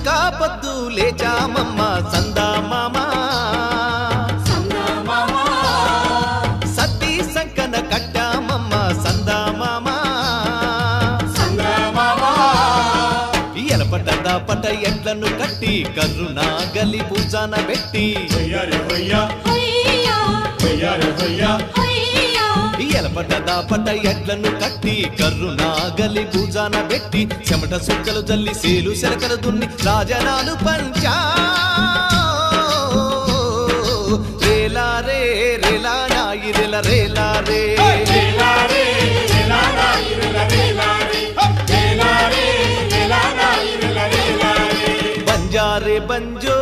ఇంకా పొద్దు లేచామమ్మ సందా మామా సత్తి సంకన కట్టామమ్మ సందా మామా ఎలపట దాపట ఎడ్లను కట్టి కర్రునా గలి పూజాన పెట్టి ఎలపట దాపట ఎడ్లను కట్టి కర్రునా గలి పూజాన పెట్టి చెమట సుక్కలు జల్లి సేలు శరకలు దున్ని రాజనాలు పంచా రేలా రే రేలా నాయి రేల రేలా రే బంజారే బంజో